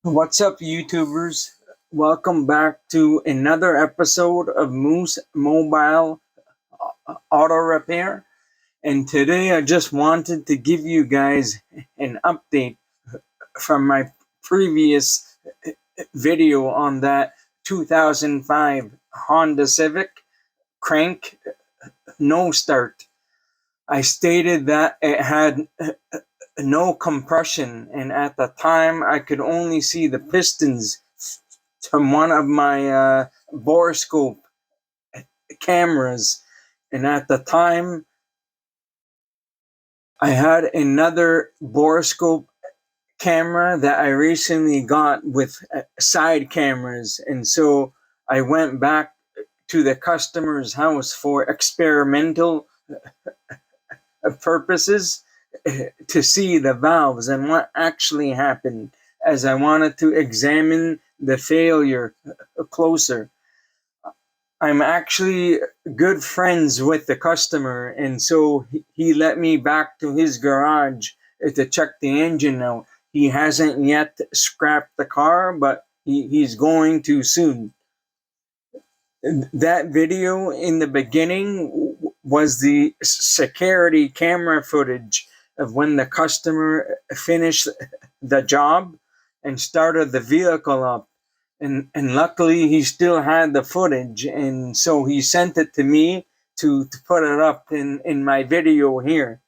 What's up, YouTubers? Welcome back to another episode of Moose Mobile Auto Repair. And today I just wanted to give you guys an update from my previous video on that 2005 Honda Civic crank no start. I stated that it had no compression, and at the time I could only see the pistons from one of my borescope cameras. And at the time, I had another borescope camera that I recently got with side cameras. And so I went back to the customer's house for experimental purposes to see the valves and what actually happened, as I wanted to examine the failure closer. I'm actually good friends with the customer, and so he let me back to his garage to check the engine out. He hasn't yet scrapped the car, but he's going to soon. That video in the beginning was the security camera footage of when the customer finished the job and started the vehicle up. And luckily he still had the footage, and so he sent it to me to put it up in my video here.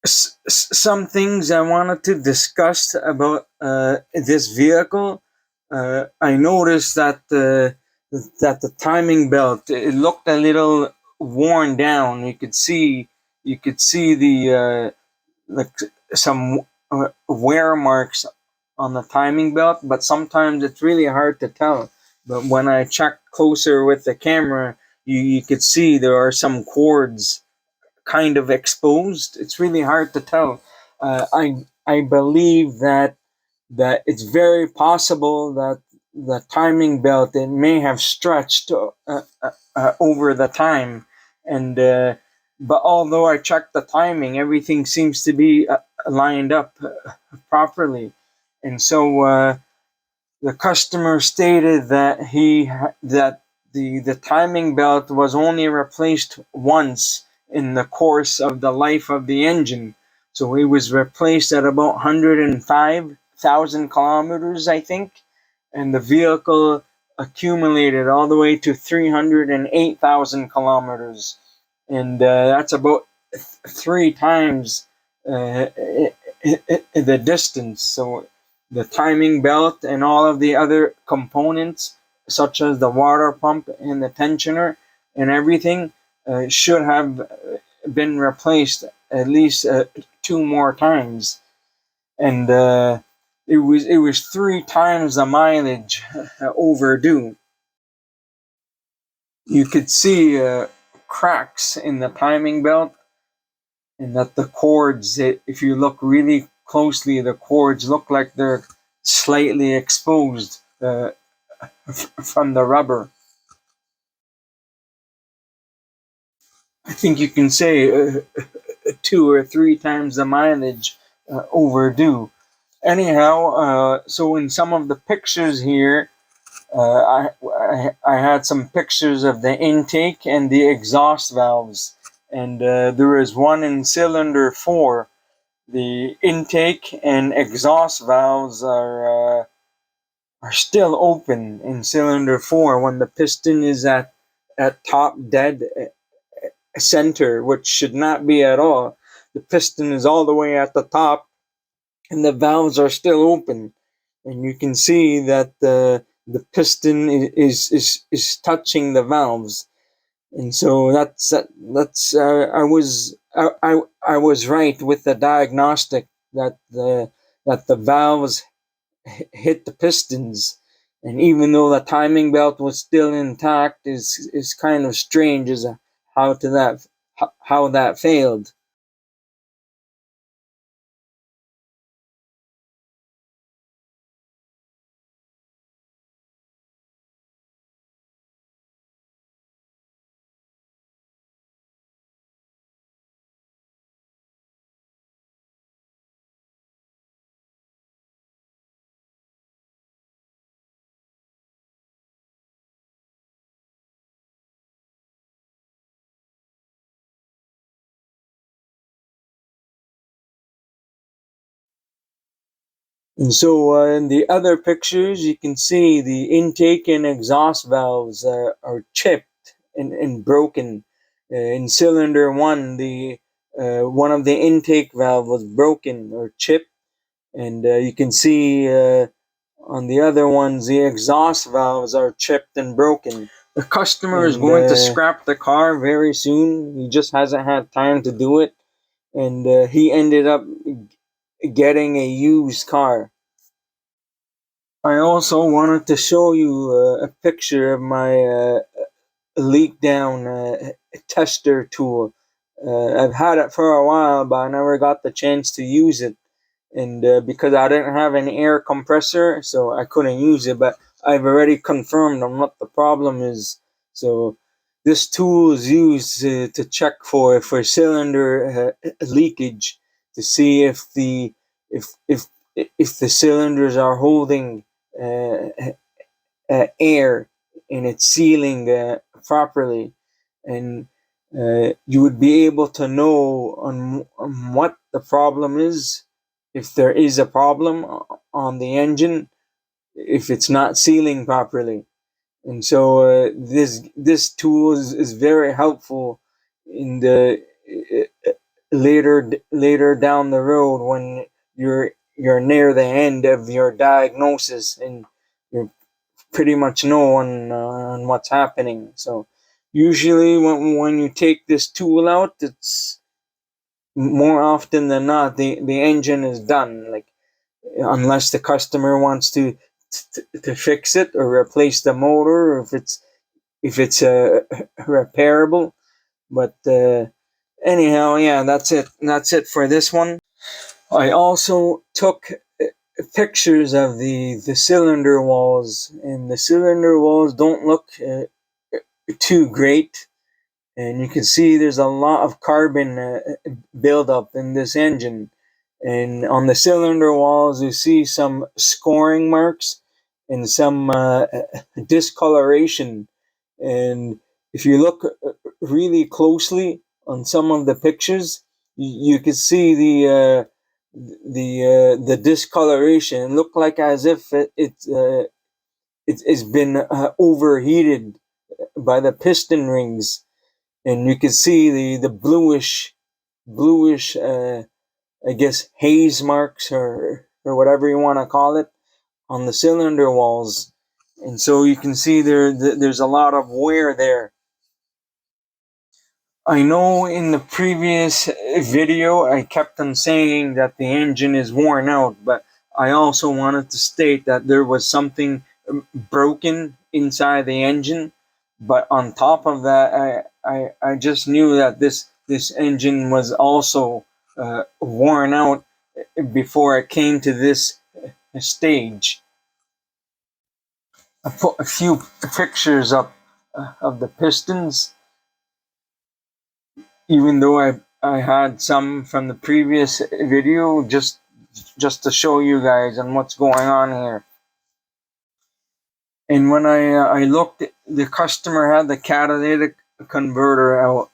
Some things I wanted to discuss about this vehicle. I noticed that the timing belt, it looked a little worn down. You could see the like some wear marks on the timing belt, but sometimes it's really hard to tell. But when I checked closer with the camera, you could see there are some cords kind of exposed. It's really hard to tell. I believe that it's very possible that the timing belt, it may have stretched over the time, and but although I checked the timing, everything seems to be lined up properly, and so the customer stated that the timing belt was only replaced once in the course of the life of the engine. So it was replaced at about 105,000 kilometers, I think, and the vehicle accumulated all the way to 308,000 kilometers, and that's about three times the distance. So the timing belt and all of the other components, such as the water pump and the tensioner and everything, should have been replaced at least two more times, and it was three times the mileage overdue. You could see cracks in the timing belt, and that the cords, if you look really closely, the cords look like they're slightly exposed from the rubber. I think you can say two or three times the mileage overdue. Anyhow, so in some of the pictures here, I had some pictures of the intake and the exhaust valves, and there is one in cylinder 4. The intake and exhaust valves are still open in cylinder 4 when the piston is at top dead center, which should not be at all. The piston is all the way at the top, and the valves are still open, and you can see that the piston is touching the valves, and so that's I was right with the diagnostic that the valves hit the pistons, and even though the timing belt was still intact, is kind of strange as how that failed. And so in the other pictures, you can see the intake and exhaust valves are chipped and broken. In cylinder one, the one of the intake valve was broken or chipped, and you can see on the other ones the exhaust valves are chipped and broken. The customer is going to scrap the car very soon. He just hasn't had time to do it, and he ended up getting a used car. I also wanted to show you a picture of my leak down tester tool. I've had it for a while, but I never got the chance to use it. And because I didn't have an air compressor, so I couldn't use it. But I've already confirmed on what the problem is. So this tool is used to check for cylinder leakage, to see if if if the cylinders are holding uh, air and it's sealing properly, and you would be able to know on what the problem is, if there is a problem on the engine, if it's not sealing properly. And so this tool is very helpful in the later down the road when you're near the end of your diagnosis and you pretty much know on what's happening. So usually when you take this tool out, it's more often than not the engine is done. Like, unless the customer wants to fix it or replace the motor, or if it's repairable. But anyhow, yeah, that's it for this one. I also took pictures of the cylinder walls, and the cylinder walls don't look too great. And you can see there's a lot of carbon buildup in this engine. And on the cylinder walls, you see some scoring marks and some discoloration. And if you look really closely on some of the pictures, you can see the discoloration. It looked like as if it's been overheated by the piston rings, and you can see the bluish I guess haze marks, or whatever you want to call it, on the cylinder walls. And so you can see there's a lot of wear there. I know in the previous video I kept on saying that the engine is worn out, but I also wanted to state that there was something broken inside the engine. But on top of that, I just knew that this engine was also worn out before it came to this stage. I put a few pictures up of the pistons, even though I had some from the previous video, just to show you guys on what's going on here. And when I looked, the customer had the catalytic converter out,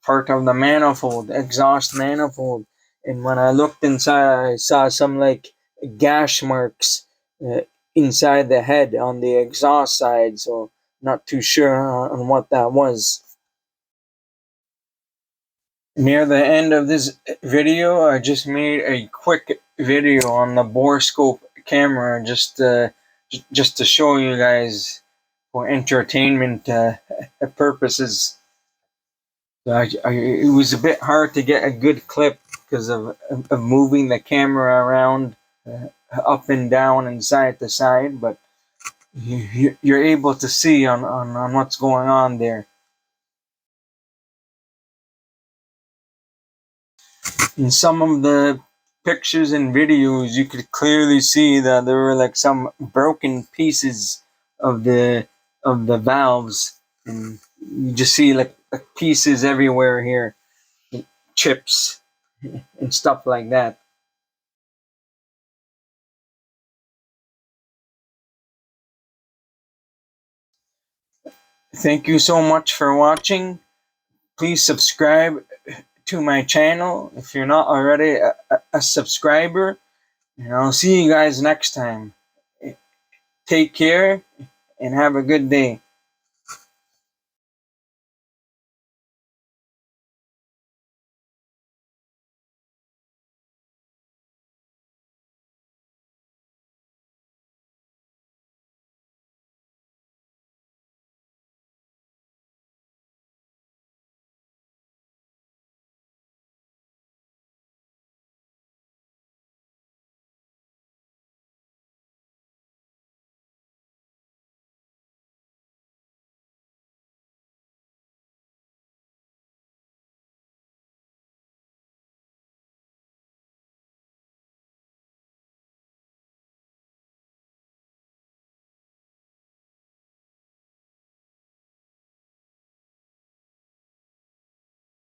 part of the manifold, exhaust manifold. And when I looked inside, I saw some like gash marks uh, inside the head on the exhaust side. So not too sure on what that was. Near the end of this video, I just made a quick video on the borescope camera, just to show you guys for entertainment purposes. It was a bit hard to get a good clip because of moving the camera around up and down and side to side, but you're able to see on what's going on there. In some of the pictures and videos, you could clearly see that there were like some broken pieces of the valves, and you just see like pieces everywhere here, chips and stuff like that. Thank you so much for watching. Please subscribe to my channel if you're not already a subscriber. And I'll see you guys next time. Take care and have a good day.